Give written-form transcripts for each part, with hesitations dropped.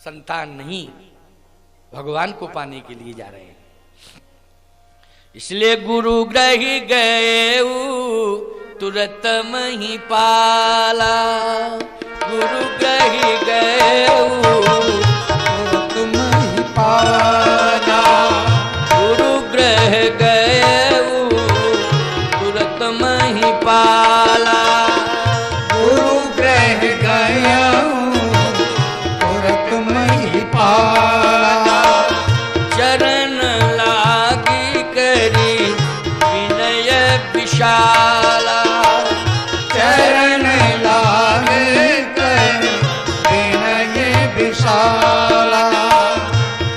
संतान नहीं, भगवान को पाने के लिए जा रहे हैं। इसलिए गुरु ग्रही गए तुरत मही पाला, गुरु ग्रही गए तुरत मही पाला, गुरु ग्रह गए तुरत मही पाला, गुरु ग्रह गया तुरत मही पाला, चरण लागी करी विनय विशाला, चरण लागे कर विनय विशाला,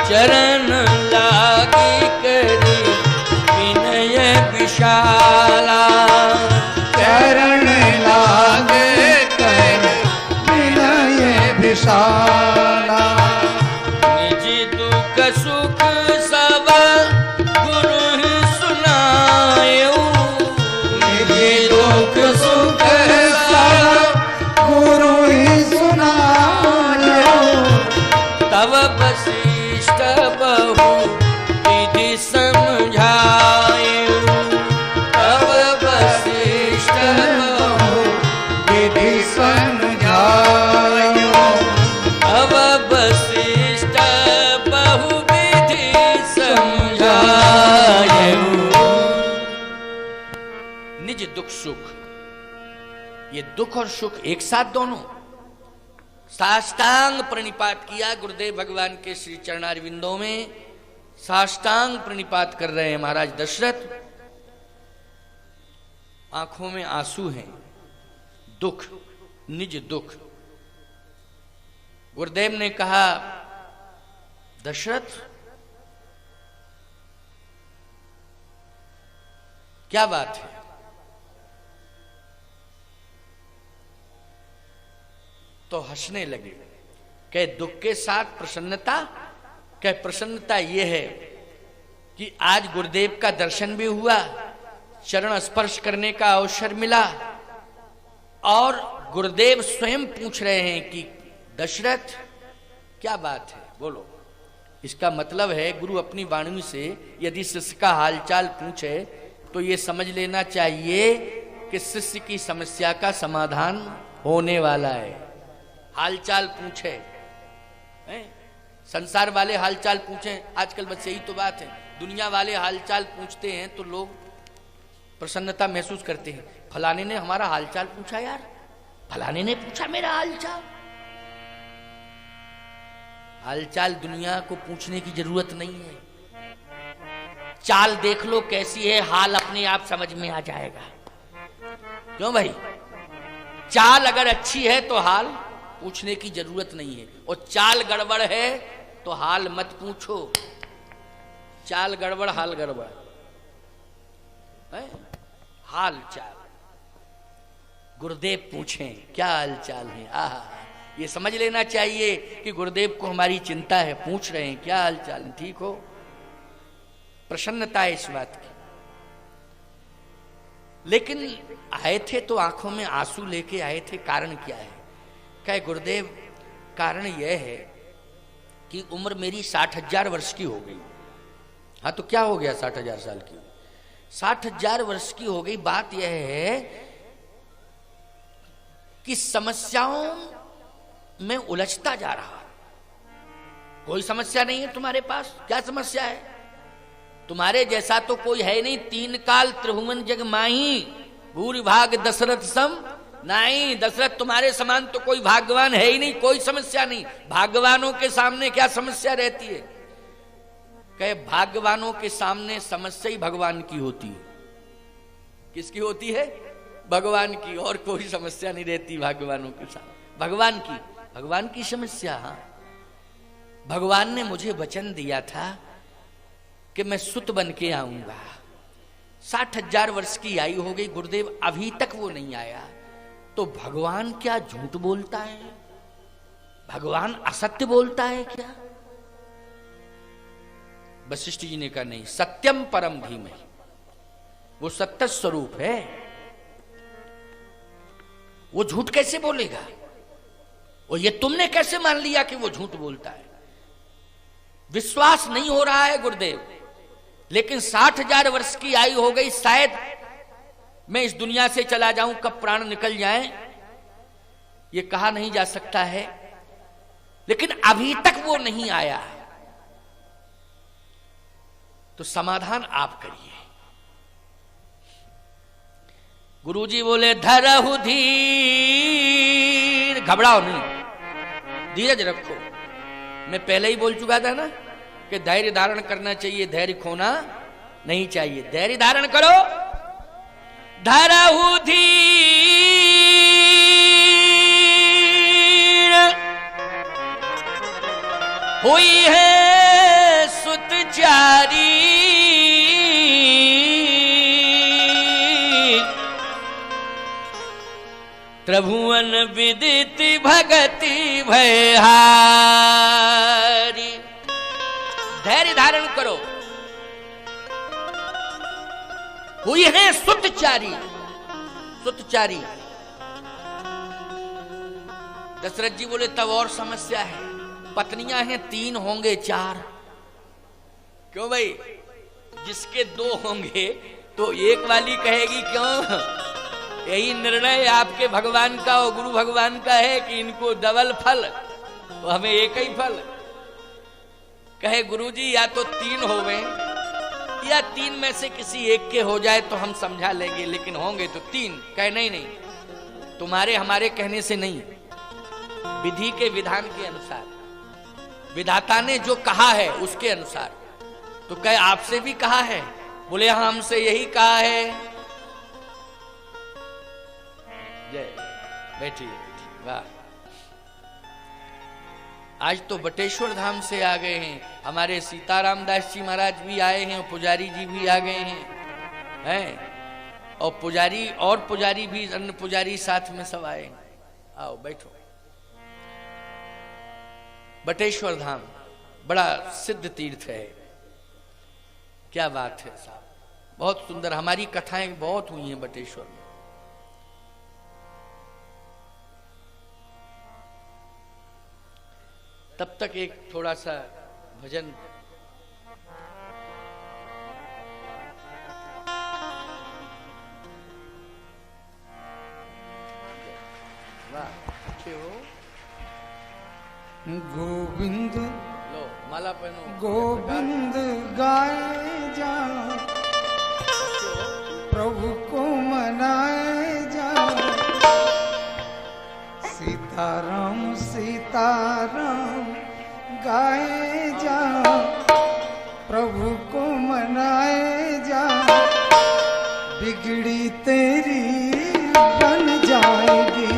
चरण लागी करी विनय विशाला, चरण लागे कर विनय विशाला, निज दुख सुख सब गुरु ही सुनायो, निज दुख सुख सब गुरु ही सुनायो, तब वशिष्ठ बहु विधि समझायो, तब वशिष्ठ बहु विधि समझायो, तब वशिष्ठ बहु विधि समझायो। निज दुख सुख, ये दुख और सुख एक साथ दोनों, साष्टांग प्रणिपात किया गुरुदेव भगवान के श्री चरणारविंदों में, साष्टांग प्रणिपात कर रहे हैं महाराज दशरथ। आंखों में आंसू हैं, दुख, निज दुख। गुरुदेव ने कहा, दशरथ क्या बात है? तो हंसने लगे, कहे दुख के साथ प्रसन्नता? कहे प्रसन्नता ये है कि आज गुरुदेव का दर्शन भी हुआ, चरण स्पर्श करने का अवसर मिला, और गुरुदेव स्वयं पूछ रहे हैं कि दशरथ क्या बात है, बोलो। इसका मतलब है गुरु अपनी वाणी से यदि शिष्य का हालचाल पूछे तो ये समझ लेना चाहिए कि शिष्य की समस्या का समाधान होने वाला है। हालचाल पूछे, संसार वाले हालचाल पूछे, आजकल बस यही तो बात है, दुनिया वाले हालचाल पूछते हैं तो लोग प्रसन्नता महसूस करते हैं। फलाने ने हमारा हालचाल पूछा, यार फलाने ने पूछा मेरा हालचाल। हालचाल दुनिया को पूछने की जरूरत नहीं है, चाल देख लो कैसी है, हाल अपने आप समझ में आ जाएगा। क्यों भाई? चाल अगर अच्छी है तो हाल पूछने की जरूरत नहीं है, और चाल गड़बड़ है तो हाल मत पूछो। चाल गड़बड़ हाल गड़बड़ है? हाल चाल गुरुदेव पूछें क्या हाल चाल है, आहा, ये समझ लेना चाहिए कि गुरुदेव को हमारी चिंता है, पूछ रहे हैं क्या हाल चाल है, ठीक हो। प्रसन्नता है इस बात की। लेकिन आए थे तो आंखों में आंसू लेके आए थे, कारण क्या है? कहे गुरुदेव कारण यह है कि उम्र मेरी 60,000 वर्ष की हो गई। हाँ तो क्या हो गया 60,000 साल की? 60,000 वर्ष की हो गई। बात यह है कि समस्याओं में उलझता जा रहा। कोई समस्या नहीं है तुम्हारे पास, क्या समस्या है? तुम्हारे जैसा तो कोई है नहीं। 3 काल त्रिभुवन जग माही, भूरि भाग दशरथ सम नहीं। दशरथ तुम्हारे समान तो कोई भाग्यवान है ही नहीं, कोई समस्या नहीं। भाग्यवानों के सामने क्या समस्या रहती है? कहे भाग्यवानों के सामने समस्या ही भगवान की होती है। किसकी होती है? भगवान की। और कोई समस्या नहीं रहती भाग्यवानों के सामने। भगवान की समस्या। हाँ, भगवान ने मुझे वचन दिया था कि मैं सुत बन के आऊंगा। 60,000 वर्ष की आयु हो गई, गुरुदेव अभी तक वो नहीं आया। तो भगवान क्या झूठ बोलता है? भगवान असत्य बोलता है क्या? वशिष्ठ जी ने कहा नहीं, सत्यम परम धीमहि, वो सत्य स्वरूप है, वो झूठ कैसे बोलेगा? और ये तुमने कैसे मान लिया कि वो झूठ बोलता है? विश्वास नहीं हो रहा है गुरुदेव, लेकिन 60,000 वर्ष की आयु हो गई, शायद मैं इस दुनिया से चला जाऊं, कब प्राण निकल जाएं ये कहा नहीं जा सकता है, लेकिन अभी तक वो नहीं आया। तो समाधान आप करिए। गुरुजी बोले धरहु धीर, घबराओ नहीं, धीरज रखो। मैं पहले ही बोल चुका था ना कि धैर्य धारण करना चाहिए, धैर्य खोना नहीं चाहिए। धैर्य धारण करो। धरहु धीर हुई है सुतचारी, त्रिभुवन विदित भगति भयहारी। धैर्य धारण करो। हुई है सुतचारी, सुतचारी। दशरथ जी बोले तब और समस्या है, पत्नियां हैं 3 होंगे 4। क्यों भाई? जिसके 2 होंगे तो एक वाली कहेगी क्यों? यही निर्णय आपके भगवान का और गुरु भगवान का है कि इनको डबल फल, तो हमें एक ही फल। कहे गुरुजी या तो 3 होवे या 3 में से किसी एक के हो जाए तो हम समझा लेंगे, लेकिन होंगे तो 3। कहे नहीं नहीं, तुम्हारे हमारे कहने से नहीं, विधि के विधान के अनुसार, विधाता ने जो कहा है उसके अनुसार। तो कहे आपसे भी कहा है? बोले हाँ, हमसे यही कहा है। जय बैठिए। वाह, आज तो बटेश्वर धाम से आ गए हैं हमारे सीताराम दास जी महाराज भी आए हैं, पुजारी जी भी आ गए हैं, और पुजारी भी, अन्य पुजारी साथ में सब आए। आओ बैठो। बटेश्वर धाम बड़ा सिद्ध तीर्थ है। क्या बात है साहब, बहुत सुंदर। हमारी कथाएं बहुत हुई हैं बटेश्वर में। तब तक एक थोड़ा सा भजन। वाह, अच्छे हो। गोविंद लो माला पहनो। गोविंद गाए जा, प्रभु को मनाए जा। सीताराम सीताराम गाए जा, प्रभु को मनाए जा। बिगड़ी तेरी बन जाएगी।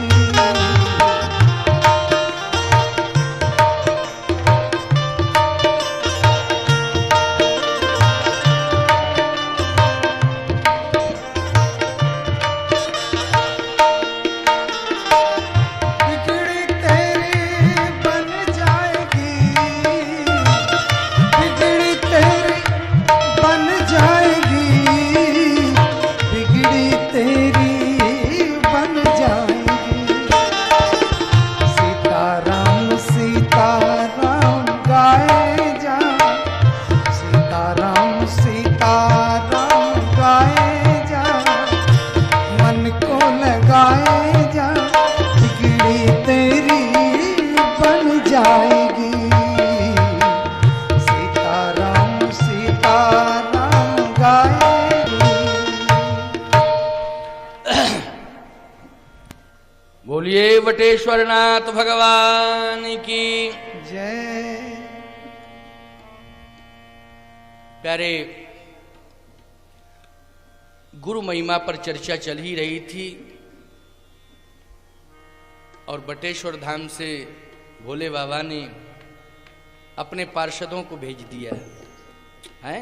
बोलिए बटेश्वरनाथ भगवान की जय। प्यारे, गुरु महिमा पर चर्चा चल ही रही थी और बटेश्वर धाम से भोले बाबा ने अपने पार्षदों को भेज दिया है।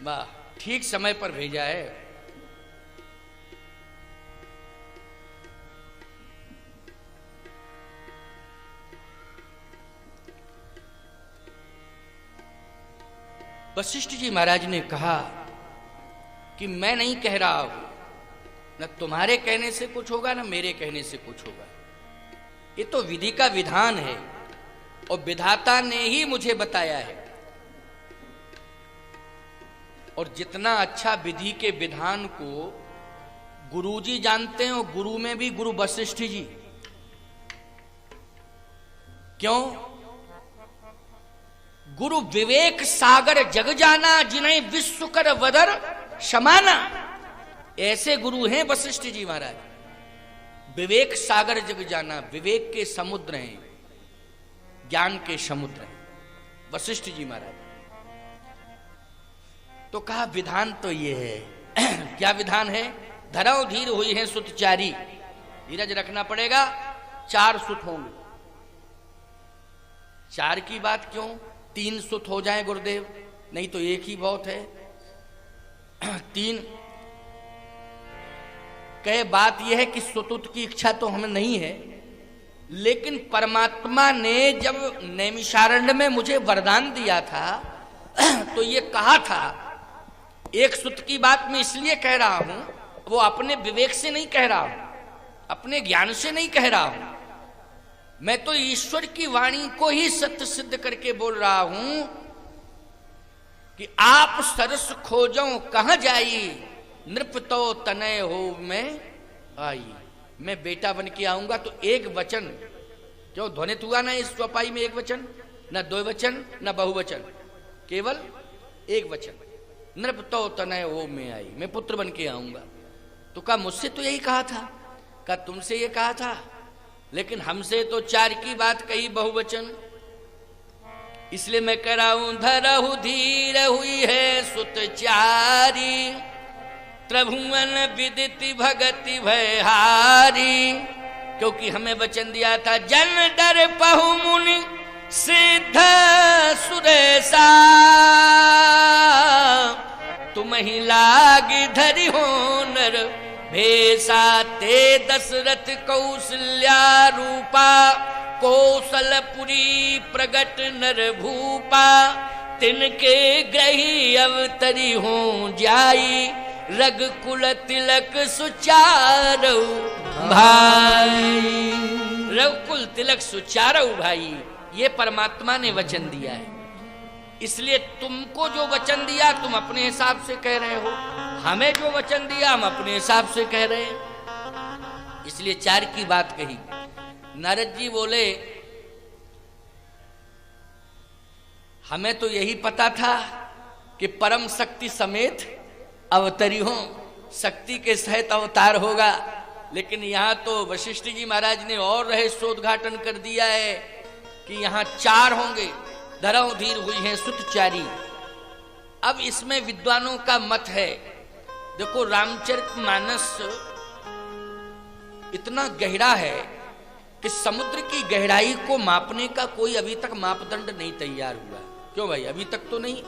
वाह, ठीक समय पर भेजा है। वशिष्ठ जी महाराज ने कहा कि मैं नहीं कह रहा हूं, न तुम्हारे कहने से कुछ होगा न मेरे कहने से कुछ होगा। ये तो विधि का विधान है और विधाता ने ही मुझे बताया है। और जितना अच्छा विधि के विधान को गुरुजी जानते हैं, और गुरु में भी गुरु वशिष्ठ जी। क्यों? गुरु विवेक सागर जग जाना, जिन्हें विश्व कर वदर समाना। ऐसे गुरु हैं वशिष्ठ जी महाराज। विवेक सागर जग जाना, विवेक के समुद्र हैं, ज्ञान के समुद्र हैं वशिष्ठ जी महाराज। तो कहा विधान तो ये है। क्या विधान है? धरौ धीर हुई है सुतचारी। धीरज रखना पड़ेगा, 4 सुत होंगे। 4 की बात क्यों? 3 सुत हो जाए गुरुदेव, नहीं तो 1 ही बहुत है। 3 कहे बात यह है कि सुतुत की इच्छा तो हमें नहीं है, लेकिन परमात्मा ने जब नैमिषारण्य में मुझे वरदान दिया था तो ये कहा था। 1 सुत की बात मैं इसलिए कह रहा हूं, वो अपने विवेक से नहीं कह रहा हूं, अपने ज्ञान से नहीं कह रहा हूं, मैं तो ईश्वर की वाणी को ही सत्य सिद्ध करके बोल रहा हूं कि आप सरस खोजो कहां जाई, नृप तो तनय हो मैं आई। मैं बेटा बन के आऊंगा तो 1 वचन, क्यों ध्वनित हुआ ना इस चौपाई में 1 वचन, न 2 वचन न बहुवचन, केवल 1 वचन। नृप तो तनय हो मैं आई, मैं पुत्र बन के आऊंगा। तो कहा मुझसे तो यही कहा था, कहा तुमसे ये कहा था, लेकिन हमसे तो 4 की बात कही बहुवचन। इसलिए मैं कह रहा हूं धरहु धीर हुई है सुतचारी, त्रिभुवन विदिति भगति भयहारी। क्योंकि हमें वचन दिया था जन डर पहु मुनि सिद्ध सुरेशा, तुम ही लाग धरि हो नर भेषा। ते दशरथ कौशल्या रूपा, कौशलपुरी प्रगट नर भूपा। तिनके ग्रही अवतरी हो जाई, रघुकुल तिलक सुचारऊ भाई। रघुकुल तिलक सुचारऊ भाई, ये परमात्मा ने वचन दिया है। इसलिए तुमको जो वचन दिया तुम अपने हिसाब से कह रहे हो, हमें जो वचन दिया हम अपने हिसाब से कह रहे हैं। इसलिए 4 की बात कही। नारद जी बोले हमें तो यही पता था कि परम शक्ति समेत अवतरी हो, शक्ति के सहित अवतार होगा, लेकिन यहां तो वशिष्ठ जी महाराज ने और रहस्योद्घाटन कर दिया है कि यहां 4 होंगे। धरौ धीर हुई है सुतचारी। अब इसमें विद्वानों का मत है। देखो रामचरितमानस इतना गहरा है कि समुद्र की गहराई को मापने का कोई अभी तक मापदंड नहीं तैयार हुआ। क्यों भाई? अभी तक तो नहीं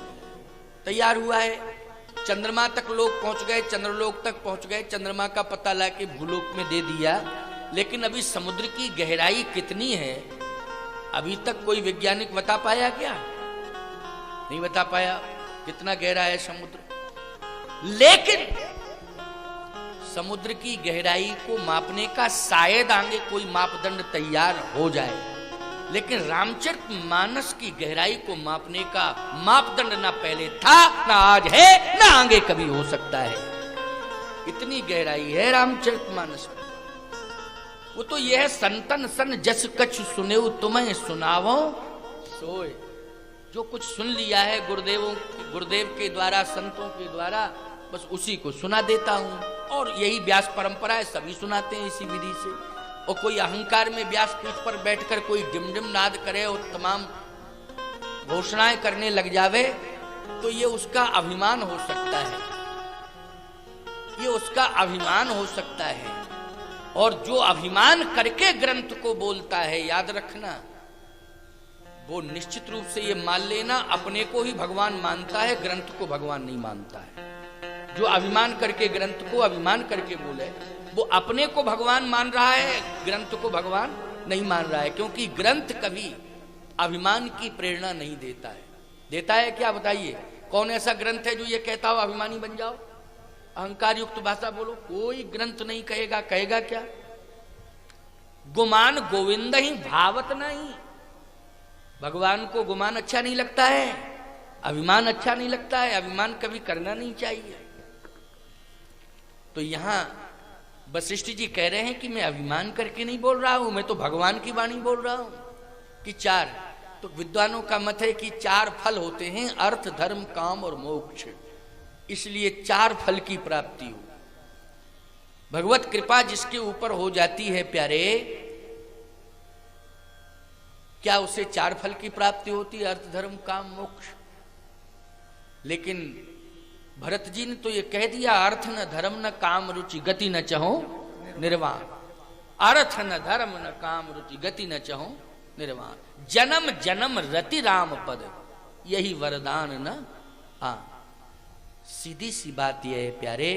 तैयार हुआ है। चंद्रमा तक लोग पहुंच गए, चंद्रलोक तक पहुंच गए, चंद्रमा का पता लाके भूलोक में दे दिया, लेकिन अभी समुद्र की गहराई कितनी है अभी तक कोई वैज्ञानिक बता पाया क्या? नहीं बता पाया कितना गहरा है समुद्र। लेकिन समुद्र की गहराई को मापने का शायद आगे कोई मापदंड तैयार हो जाए, लेकिन रामचरितमानस की गहराई को मापने का मापदंड ना पहले था, ना आज है, ना आगे कभी हो सकता है। इतनी गहराई है रामचरितमानस में। वो तो यह संतन सन जस कछु सुनेउ तुम्हें सुनावो सोए। जो कुछ सुन लिया है गुरुदेव के द्वारा, संतों के द्वारा, बस उसी को सुना देता हूं। और यही व्यास परंपरा है, सभी सुनाते हैं इसी विधि से। और कोई अहंकार में व्यास पीठ पर बैठकर कोई डिमडिम नाद करे और तमाम घोषणाएं करने लग जावे, तो ये उसका अभिमान हो सकता है, ये उसका अभिमान हो सकता है। और जो अभिमान करके ग्रंथ को बोलता है, याद रखना, वो निश्चित रूप से ये मान लेना अपने को ही भगवान मानता है, ग्रंथ को भगवान नहीं मानता है। जो अभिमान करके ग्रंथ को अभिमान करके बोले, वो अपने को भगवान मान रहा है, ग्रंथ को भगवान नहीं मान रहा है। क्योंकि ग्रंथ कभी अभिमान की प्रेरणा नहीं देता है। देता है क्या? बताइए कौन ऐसा ग्रंथ है जो ये कहता हो अभिमानी बन जाओ, अहंकार युक्त भाषा बोलो? कोई ग्रंथ नहीं कहेगा। कहेगा क्या? गुमान गोविंद ही भावत नहीं। भगवान को गुमान अच्छा नहीं लगता है, अभिमान अच्छा नहीं लगता है, अभिमान कभी करना नहीं चाहिए। तो यहां वशिष्ठ जी कह रहे हैं कि मैं अभिमान करके नहीं बोल रहा हूं, मैं तो भगवान की वाणी बोल रहा हूं कि चार, तो विद्वानों का मत है कि चार फल होते हैं, अर्थ धर्म काम और मोक्ष, इसलिए चार फल की प्राप्ति हो। भगवत कृपा जिसके ऊपर हो जाती है प्यारे, क्या उसे चार फल की प्राप्ति होती है, अर्थ धर्म काम मोक्ष। लेकिन भरत जी ने तो ये कह दिया, अर्थ न धर्म न काम रुचि गति न चहो निर्वाण। अर्थ न धर्म न काम रुचि गति न चहो निर्वाण। जन्म जन्म रति राम पद, यही वरदान न। हाँ, सीधी सी बात यह है प्यारे,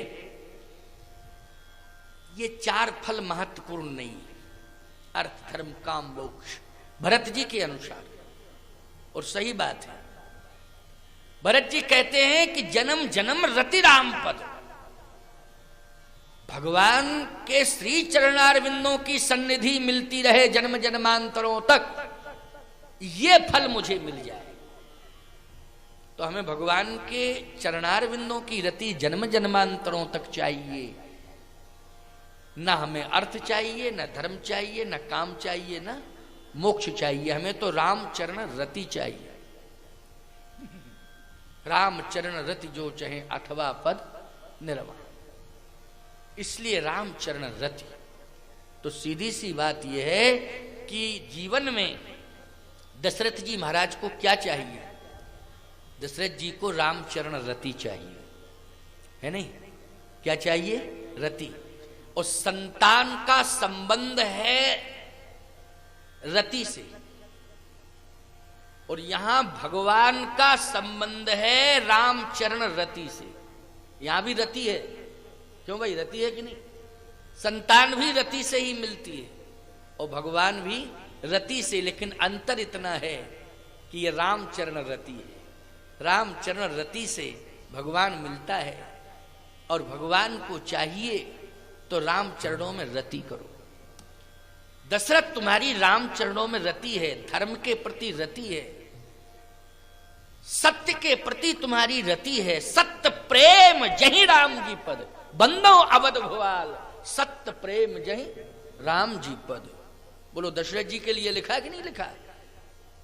ये चार फल महत्वपूर्ण नहीं है, अर्थ धर्म काम मोक्ष, भरत जी के अनुसार। और सही बात है, भरत जी कहते हैं कि जन्म जन्म रति राम पद, भगवान के श्री चरणारविंदों की सन्निधि मिलती रहे जन्म जन्मांतरों तक, ये फल मुझे मिल जाए। तो हमें भगवान के चरणारविंदों की रति जन्म जन्मांतरों तक चाहिए। न हमें अर्थ चाहिए, न धर्म चाहिए, न काम चाहिए, न मोक्ष चाहिए, हमें तो राम चरण रति चाहिए। राम चरण रति जो चाहे अथवा पद निर्वाण, इसलिए राम चरण रति। तो सीधी सी बात यह है कि जीवन में दशरथ जी महाराज को क्या चाहिए? दशरथ जी को राम चरण रति चाहिए, है नहीं? क्या चाहिए? रति। और संतान का संबंध है रति से, और यहां भगवान का संबंध है रामचरण रति से। यहां भी रति है, क्यों भाई? रति है कि नहीं? संतान भी रति से ही मिलती है और भगवान भी रति से, लेकिन अंतर इतना है कि ये रामचरण रति है। रामचरण रति से भगवान मिलता है, और भगवान को चाहिए तो राम चरणों में रति करो। दशरथ तुम्हारी राम चरणों में रति है, धर्म के प्रति रति है, सत्य के प्रति तुम्हारी रति है। सत्य प्रेम जहि राम जी पद, बंदो अवध भुआल, सत्य प्रेम जहि राम जी पद। बोलो, दशरथ जी के लिए लिखा कि नहीं लिखा?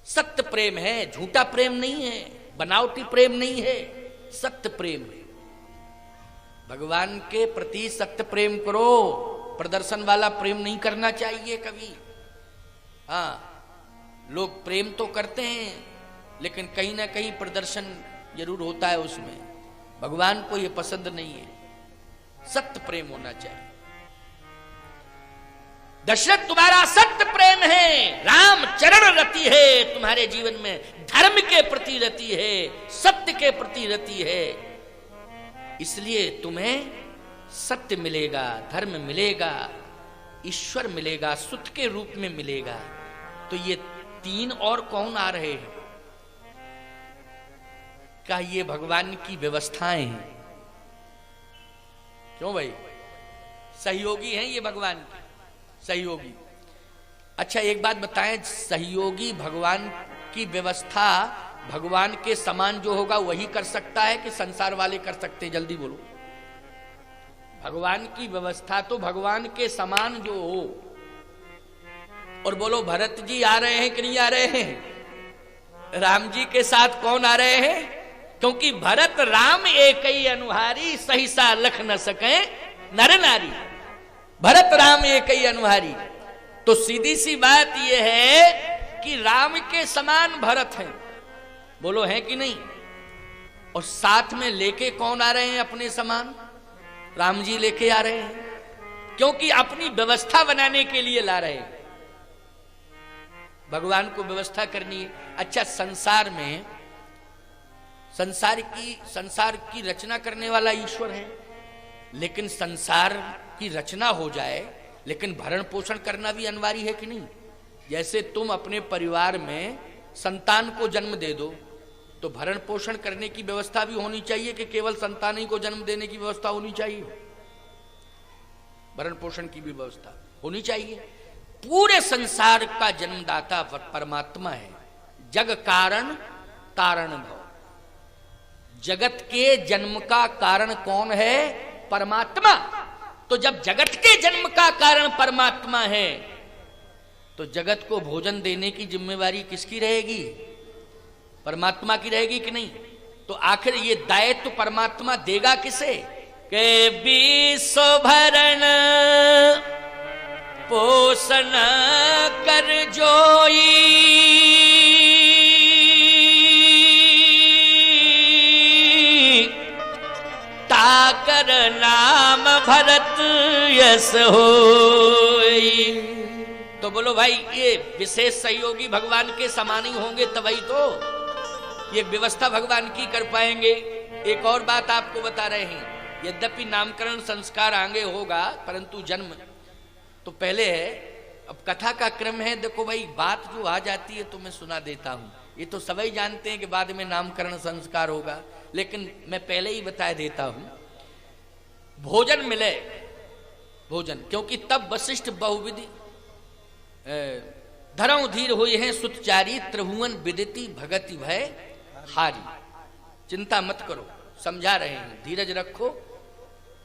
सत्य प्रेम है, झूठा प्रेम नहीं है, बनावटी प्रेम नहीं है, सत्य प्रेम है। भगवान के प्रति सत्य प्रेम करो, प्रदर्शन वाला प्रेम नहीं करना चाहिए कभी। हाँ, लोग प्रेम तो करते हैं, लेकिन कहीं ना कहीं प्रदर्शन जरूर होता है उसमें। भगवान को यह पसंद नहीं है, सत्य प्रेम होना चाहिए। दशरथ तुम्हारा सत्य प्रेम है, राम चरण रति है तुम्हारे जीवन में, धर्म के प्रति रति है, सत्य के प्रति रति है, इसलिए तुम्हें सत्य मिलेगा, धर्म मिलेगा, ईश्वर मिलेगा, सुत के रूप में मिलेगा। तो ये तीन और कौन आ रहे हैं? क्या ये भगवान की व्यवस्थाएं हैं? क्यों भाई? सहयोगी हैं ये भगवान के, सहयोगी। अच्छा एक बात बताएं, सहयोगी भगवान की व्यवस्था भगवान के समान जो होगा वही कर सकता है कि संसार वाले कर सकते हैं? जल्दी बोलो। भगवान की व्यवस्था तो भगवान के समान जो हो। और बोलो, भरत जी आ रहे हैं कि नहीं आ रहे हैं? राम जी के साथ कौन आ रहे हैं? क्योंकि भरत राम एक ही अनुहारी, सहिसा लख न सके नर नारी। भरत राम एक ही अनुहारी। तो सीधी सी बात यह है कि राम के समान भरत हैं। बोलो, है कि नहीं? और साथ में लेके कौन आ रहे हैं अपने समान? राम जी लेके आ रहे हैं, क्योंकि अपनी व्यवस्था बनाने के लिए ला रहे हैं। भगवान को व्यवस्था करनी है। अच्छा, संसार में संसार की रचना करने वाला ईश्वर है, लेकिन संसार की रचना हो जाए, लेकिन भरण पोषण करना भी अनिवार्य है कि नहीं? जैसे तुम अपने परिवार में संतान को जन्म दे दो, तो भरण पोषण करने की व्यवस्था भी होनी चाहिए कि केवल संतान ही को जन्म देने की व्यवस्था होनी चाहिए? भरण पोषण की भी व्यवस्था होनी चाहिए। पूरे संसार का जन्मदाता परमात्मा है। जग कारण तारण भव। जगत के जन्म का कारण कौन है? परमात्मा। तो जब जगत के जन्म का कारण परमात्मा है तो जगत को भोजन देने की जिम्मेवारी किसकी रहेगी? परमात्मा की रहेगी कि नहीं? तो आखिर ये दायित्व परमात्मा देगा किसे? के विश्व भरण पोषण कर जोई, ताकर नाम भरत यस होई। तो बोलो भाई, ये विशेष सहयोगी भगवान के समान ही होंगे तभी तो ये व्यवस्था भगवान की कर पाएंगे। एक और बात आपको बता रहे हैं, यद्यपि नामकरण संस्कार आगे होगा परंतु जन्म तो पहले है। अब कथा का क्रम है। देखो भाई, बात जो आ जाती है तो मैं सुना देता हूं। ये तो सभी जानते हैं कि बाद में नामकरण संस्कार होगा, लेकिन मैं पहले ही बता देता हूं। भोजन मिले, भोजन, क्योंकि तब वशिष्ठ बहुविधि धरऊ धीर हुए हैं सुतचारी, त्रिभुवन विदिति भगति भय हारी। चिंता मत करो, समझा रहे हैं, धीरज रखो।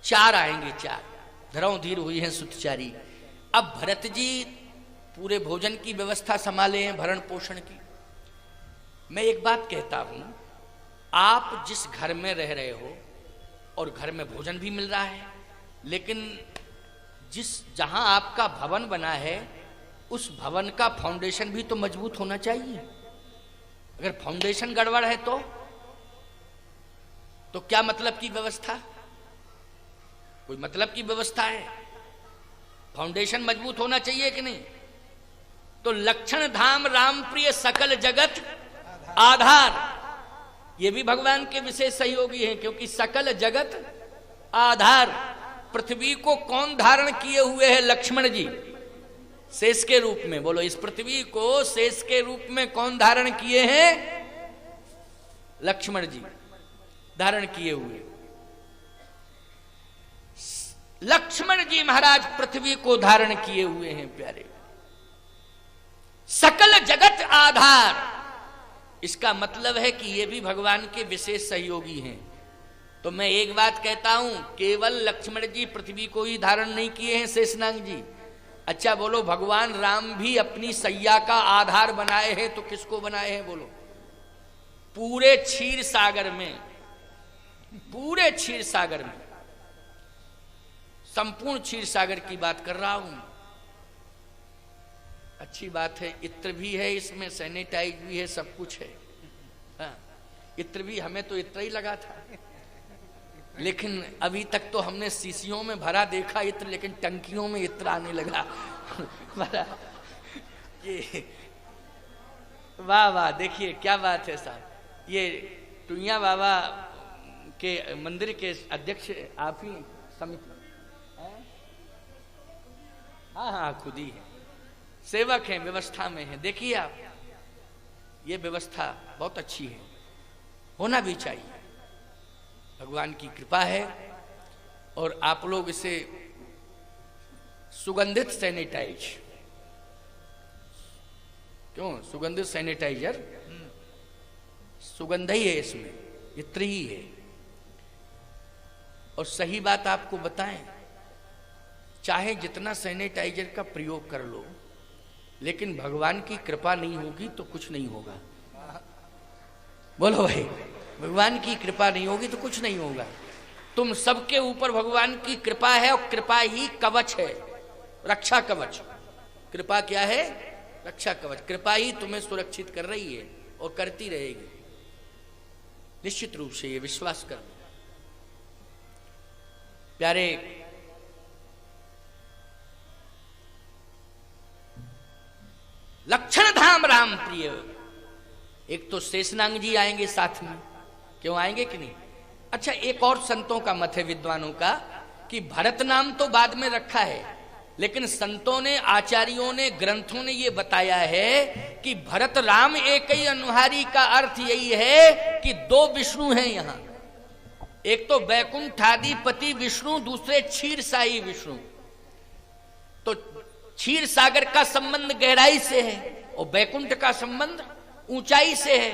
4 आएंगे, 4 धरऊ धीर हुई हैं सुतचारी। अब भरत जी पूरे भोजन की व्यवस्था संभाले हैं, भरण पोषण की। मैं एक बात कहता हूं, आप जिस घर में रह रहे हो और घर में भोजन भी मिल रहा है, लेकिन जहां आपका भवन बना है उस भवन का फाउंडेशन भी तो मजबूत होना चाहिए। अगर फाउंडेशन गड़बड़ है तो क्या मतलब की व्यवस्था? कोई मतलब की व्यवस्था है? फाउंडेशन मजबूत होना चाहिए कि नहीं? तो लक्षण धाम राम प्रिय सकल जगत आधार, ये भी भगवान के विशेष सहयोगी हैं, क्योंकि सकल जगत आधार। पृथ्वी को कौन धारण किए हुए है? लक्ष्मण जी, शेष के रूप में। बोलो, इस पृथ्वी को शेष के रूप में कौन धारण किए हैं? लक्ष्मण जी धारण किए हुए। लक्ष्मण जी महाराज पृथ्वी को धारण किए हुए हैं प्यारे। सकल जगत आधार, इसका मतलब है कि ये भी भगवान के विशेष सहयोगी हैं। तो मैं एक बात कहता हूं, केवल लक्ष्मण जी पृथ्वी को ही धारण नहीं किए हैं शेषनाग जी। अच्छा बोलो, भगवान राम भी अपनी सैया का आधार बनाए हैं, तो किसको बनाए हैं? बोलो, पूरे क्षीर सागर में, पूरे क्षीर सागर में, संपूर्ण क्षीर सागर की बात कर रहा हूं। अच्छी बात है, इत्र भी है इसमें, सैनिटाइज भी है, सब कुछ है। हाँ, इत्र भी, हमें तो इत्र ही लगा था, लेकिन अभी तक तो हमने शीशियों में भरा देखा इत्र, लेकिन टंकियों में इत्र आने लगा। ये वाह वाह, देखिए क्या बात है साहब। ये टुइया बाबा के मंदिर के अध्यक्ष आप ही समिति? हाँ हाँ, खुद ही है, सेवक हैं, व्यवस्था में है। देखिए आप, ये व्यवस्था बहुत अच्छी है, होना भी चाहिए। भगवान की कृपा है। और आप लोग इसे सुगंधित सैनिटाइज, क्यों सुगंधित सैनिटाइजर, सुगंध ही है इसमें, इत्र ही है। और सही बात आपको बताएं, चाहे जितना सैनिटाइजर का प्रयोग कर लो, लेकिन भगवान की कृपा नहीं होगी तो कुछ नहीं होगा। बोलो भाई, भगवान की कृपा नहीं होगी तो कुछ नहीं होगा। तुम सबके ऊपर भगवान की कृपा है, और कृपा ही कवच है, रक्षा कवच। कृपा क्या है? रक्षा कवच। कृपा ही तुम्हें सुरक्षित कर रही है और करती रहेगी, निश्चित रूप से ये विश्वास कर। प्यारे, लक्षण धाम राम प्रिय, एक तो शेषनाग जी आएंगे साथ में, क्यों आएंगे कि नहीं? अच्छा, एक और संतों का मत है, विद्वानों का, कि भरत नाम तो बाद में रखा है, लेकिन संतों ने, आचार्यों ने, ग्रंथों ने यह बताया है कि भरत राम एक ही अनुहारी का अर्थ यही है कि 2 विष्णु हैं यहां। एक तो वैकुंठाधिपति विष्णु, दूसरे क्षीरसाई विष्णु। तो क्षीर सागर का संबंध गहराई से है और बैकुंठ का संबंध ऊंचाई से है।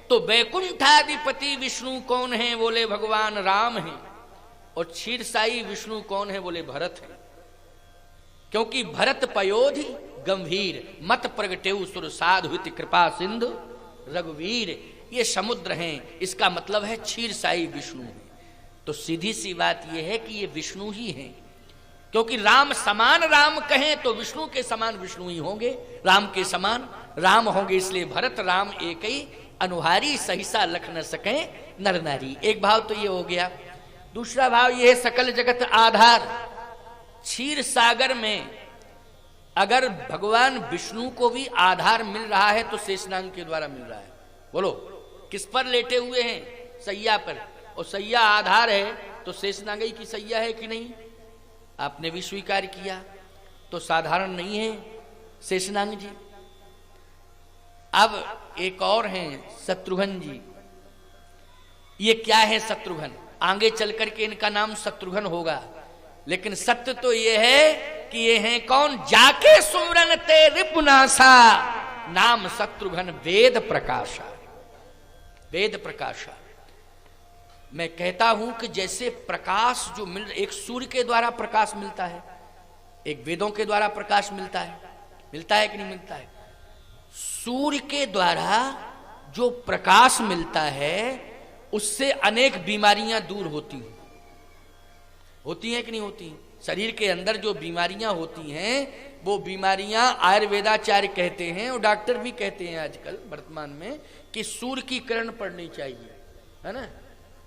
तो बैकुंठाधिपति विष्णु कौन है? बोले भगवान राम हैं। और क्षीरसाई विष्णु कौन है? बोले भरत है। क्योंकि भरत पयोधि गंभीर मत प्रगटेउ सुर साधु हित कृपा सिंधु रघुवीर, ये समुद्र हैं। इसका मतलब है क्षीरसाई विष्णु है। तो सीधी सी बात यह है कि ये विष्णु ही हैं, क्योंकि राम समान राम कहें तो विष्णु के समान विष्णु ही होंगे, राम के समान राम होंगे। इसलिए भरत राम एक ही अनुहारी सहसा लख न सके नर नारी। एक भाव तो ये हो गया। दूसरा भाव ये है सकल जगत आधार। क्षीर सागर में अगर भगवान विष्णु को भी आधार मिल रहा है तो शेषनाग के द्वारा मिल रहा है। बोलो किस पर लेटे हुए हैं? सैया पर। और सैया आधार है तो शेषनाग की सैया है कि नहीं? आपने भी स्वीकार किया। तो साधारण नहीं है शेषनाग जी। अब एक और हैं शत्रुघ्न जी। ये क्या है शत्रुघ्न? आगे चल करके इनका नाम शत्रुघ्न होगा, लेकिन सत्य तो ये है कि ये हैं कौन? जाके सुमरन ते रिपुनासा नाम शत्रुघ्न वेद प्रकाशा। वेद प्रकाशा। मैं कहता हूं कि जैसे प्रकाश जो एक सूर्य के द्वारा प्रकाश मिलता है, एक वेदों के द्वारा प्रकाश मिलता है कि नहीं मिलता है? सूर्य के द्वारा जो प्रकाश मिलता है उससे अनेक बीमारियां दूर होती हैं कि नहीं होती? शरीर के अंदर जो बीमारियां होती हैं वो बीमारियां आयुर्वेदाचार्य कहते हैं और डॉक्टर भी कहते हैं आजकल वर्तमान में कि सूर्य की किरण पड़नी चाहिए, है ना?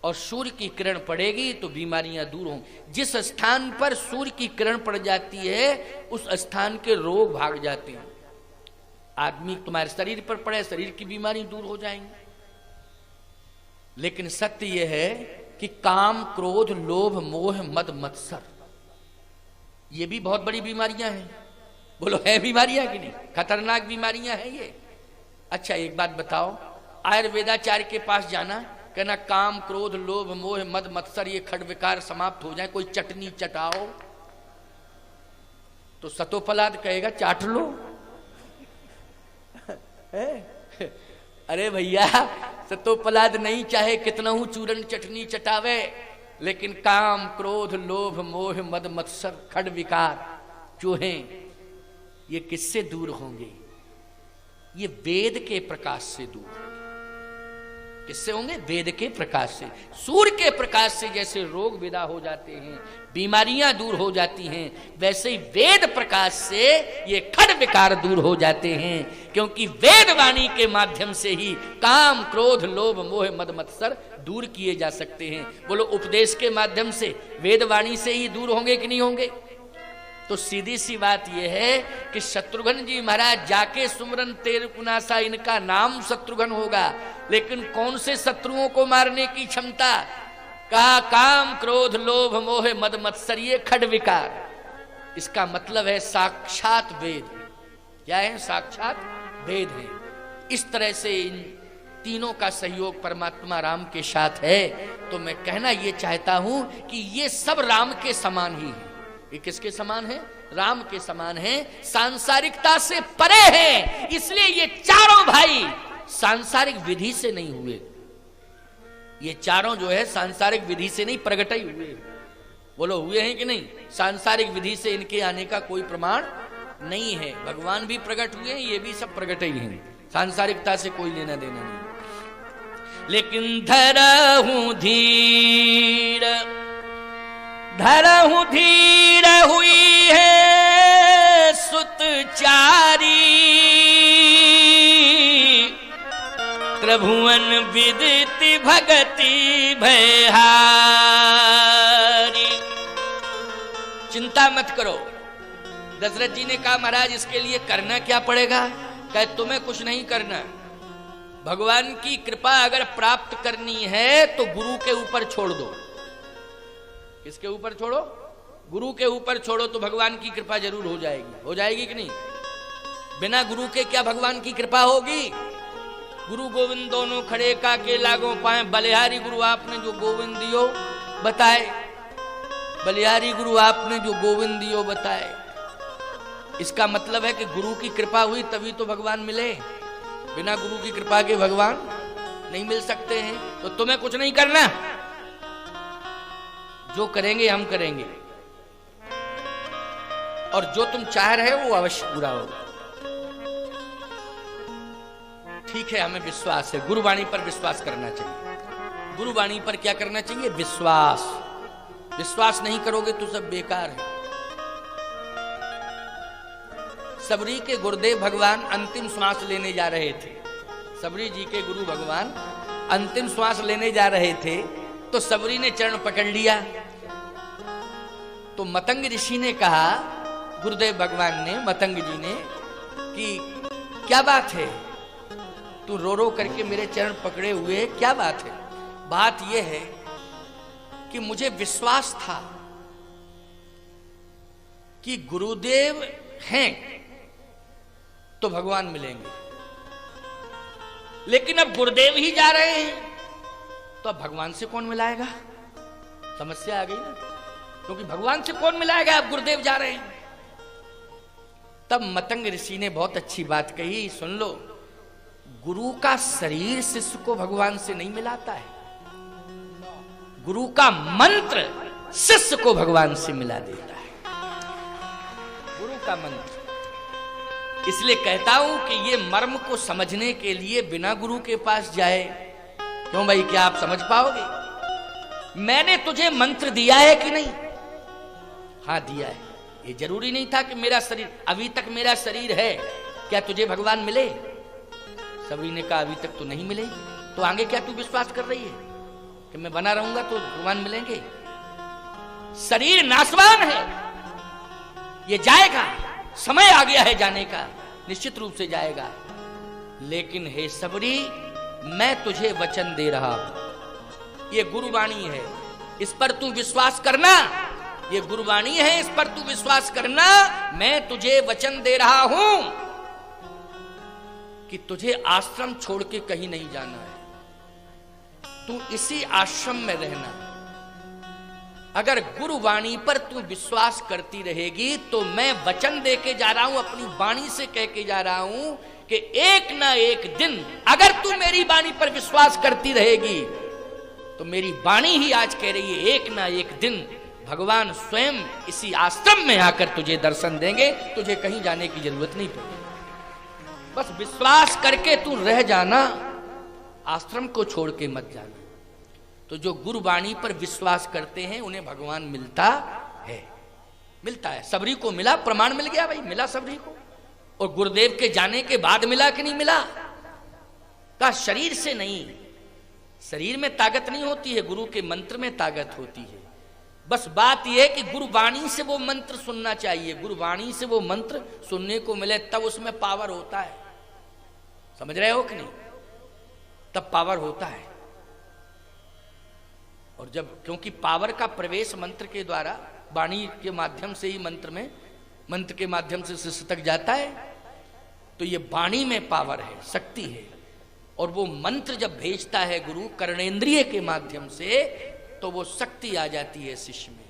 और सूर्य की किरण पड़ेगी तो बीमारियां दूर होंगी। जिस स्थान पर सूर्य की किरण पड़ जाती है उस स्थान के रोग भाग जाते हैं। आदमी तुम्हारे शरीर पर पड़े, शरीर की बीमारी दूर हो जाएंगी। लेकिन सत्य यह है कि काम क्रोध लोभ मोह मद मत्सर ये भी बहुत बड़ी बीमारियां हैं। बोलो है बीमारियां कि नहीं? खतरनाक बीमारियां हैं ये। अच्छा एक बात बताओ, आयुर्वेदाचार्य के पास जाना, कहना काम क्रोध लोभ मोह मद मत्सर ये खड विकार समाप्त हो जाए, कोई चटनी चटाओ, तो सतोपलाद कहेगा चाट लो। अरे भैया सतोपलाद नहीं, चाहे कितना हूं चूरन चटनी चटावे, लेकिन काम क्रोध लोभ मोह मद मत्सर खड विकार जो हैं ये किससे दूर होंगे? ये वेद के प्रकाश से दूर होंगे। किससे होंगे? वेद के प्रकाश से। सूर्य के प्रकाश से जैसे रोग विदा हो जाते हैं, बीमारियां दूर हो जाती हैं, वैसे ही वेद प्रकाश से ये खड विकार दूर हो जाते हैं। क्योंकि वेद वाणी के माध्यम से ही काम क्रोध लोभ मोह मद मत्सर दूर किए जा सकते हैं। बोलो उपदेश के माध्यम से वेद वाणी से ही दूर होंगे कि नहीं होंगे? तो सीधी सी बात यह है कि शत्रुघ्न जी महाराज जाके सुमरन तेर कुनासा, इनका नाम शत्रुघ्न होगा, लेकिन कौन से शत्रुओं को मारने की क्षमता? कहा काम क्रोध लोभ मोह मद मत्सर ये खड विकार। इसका मतलब है साक्षात वेद। क्या है? साक्षात वेद है। इस तरह से इन तीनों का सहयोग परमात्मा राम के साथ है। तो मैं कहना ये चाहता हूं कि ये सब राम के समान ही है। ये किसके समान है? राम के समान है। सांसारिकता से परे है, इसलिए ये चारों भाई सांसारिक विधि से नहीं हुए। ये चारों जो है सांसारिक विधि से नहीं प्रगट ही हुए। बोलो हुए हैं कि नहीं? सांसारिक विधि से इनके आने का कोई प्रमाण नहीं है। भगवान भी प्रकट हुए हैं, ये भी सब प्रकट ही हैं। सांसारिकता से कोई लेना देना नहीं। लेकिन धरहूं धीर हुई है सुतचारी, त्रिभुवन विदित भगति भयहारी। चिंता मत करो। दशरथ जी ने कहा महाराज इसके लिए करना क्या पड़ेगा? कहे तुम्हें कुछ नहीं करना। भगवान की कृपा अगर प्राप्त करनी है तो गुरु के ऊपर छोड़ दो। किसके ऊपर छोड़ो? गुरु के ऊपर छोड़ो तो भगवान की कृपा जरूर हो जाएगी। हो जाएगी कि नहीं? बिना गुरु के क्या भगवान की कृपा होगी? गुरु गोविंद दोनों खड़े का के लागो पाए। बलिहारी गुरु आपने जो गोविंद दियो बताए, बलिहारी गुरु आपने जो गोविंद दियो बताए। इसका मतलब है कि गुरु की कृपा हुई तभी तो भगवान मिले, बिना गुरु की कृपा के भगवान नहीं मिल सकते हैं। तो तुम्हें कुछ नहीं करना, जो करेंगे हम करेंगे, और जो तुम चाह रहे हो वो अवश्य पूरा होगा। ठीक है, हमें विश्वास है, गुरुवाणी पर विश्वास करना चाहिए। गुरुवाणी पर क्या करना चाहिए? विश्वास। विश्वास नहीं करोगे तो सब बेकार है। सबरी के गुरुदेव भगवान अंतिम श्वास लेने जा रहे थे। सबरी जी के गुरु भगवान अंतिम श्वास लेने जा रहे थे, तो सबरी ने चरण पकड़ लिया। तो मतंग ऋषि ने कहा, गुरुदेव भगवान ने, मतंग जी ने, कि क्या बात है, तू रो रो करके मेरे चरण पकड़े हुए, क्या बात है? बात यह है कि मुझे विश्वास था कि गुरुदेव हैं तो भगवान मिलेंगे, लेकिन अब गुरुदेव ही जा रहे हैं तो अब भगवान से कौन मिलाएगा? समस्या आ गई ना, क्योंकि भगवान से कौन मिलाएगा, अब गुरुदेव जा रहे हैं। तब मतंग ऋषि ने बहुत अच्छी बात कही, सुन लो, गुरु का शरीर शिष्य को भगवान से नहीं मिलाता है, गुरु का मंत्र शिष्य को भगवान से मिला देता है, गुरु का मंत्र। इसलिए कहता हूं कि ये मर्म को समझने के लिए बिना गुरु के पास जाए। क्यों भाई, क्या आप समझ पाओगे? मैंने तुझे मंत्र दिया है कि नहीं? हाँ दिया है। ये जरूरी नहीं था कि मेरा शरीर, अभी तक मेरा शरीर है, क्या तुझे भगवान मिले? सबरी ने कहा अभी तक तो नहीं मिले। तो आगे क्या तू विश्वास कर रही है कि मैं बना रहूंगा तो भगवान मिलेंगे? शरीर नाशवान है, ये जाएगा, समय आ गया है जाने का, निश्चित रूप से जाएगा। लेकिन हे सबरी, मैं तुझे वचन दे रहा हूं, ये गुरुवाणी है, इस पर तू विश्वास करना। ये गुरुवाणी है, इस पर तू विश्वास करना। मैं तुझे वचन दे रहा हूं कि तुझे आश्रम छोड़ के कहीं नहीं जाना है, तू इसी आश्रम में रहना। अगर गुरुवाणी पर तू विश्वास करती रहेगी तो मैं वचन दे के जा रहा हूं, अपनी वाणी से कह के जा रहा हूं कि एक ना एक दिन अगर तू मेरी वाणी पर विश्वास करती रहेगी तो मेरी वाणी ही आज कह रही है, एक ना एक दिन भगवान स्वयं इसी आश्रम में आकर तुझे दर्शन देंगे, तुझे कहीं जाने की जरूरत नहीं पड़ेगी। बस विश्वास करके तू रह जाना, आश्रम को छोड़ के मत जाना। तो जो गुरुवाणी पर विश्वास करते हैं उन्हें भगवान मिलता है, मिलता है। सबरी को मिला, प्रमाण मिल गया भाई, मिला सबरी को। और गुरुदेव के जाने के बाद मिला कि नहीं मिला? का शरीर से नहीं, शरीर में ताकत नहीं होती है, गुरु के मंत्र में ताकत होती है। बस बात यह है कि गुरुवाणी से वो मंत्र सुनना चाहिए, गुरुवाणी से वो मंत्र सुनने को मिले तब उसमें पावर होता है। समझ रहे हो कि नहीं? तब पावर होता है। और जब, क्योंकि पावर का प्रवेश मंत्र के द्वारा, वाणी के माध्यम से ही मंत्र के माध्यम से शिष्य तक जाता है, तो ये वाणी में पावर है, शक्ति है। और वो मंत्र जब भेजता है गुरु कर्णेंद्रिय के माध्यम से, तो वो शक्ति आ जाती है शिष्य में,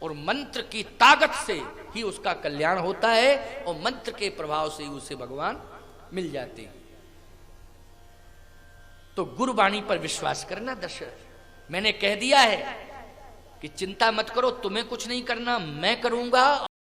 और मंत्र की ताकत से ही उसका कल्याण होता है, और मंत्र के प्रभाव से ही उसे भगवान मिल जाते हैं। तो गुरुवाणी पर विश्वास करना दशरथ। मैंने कह दिया है कि चिंता मत करो, तुम्हें कुछ नहीं करना, मैं करूंगा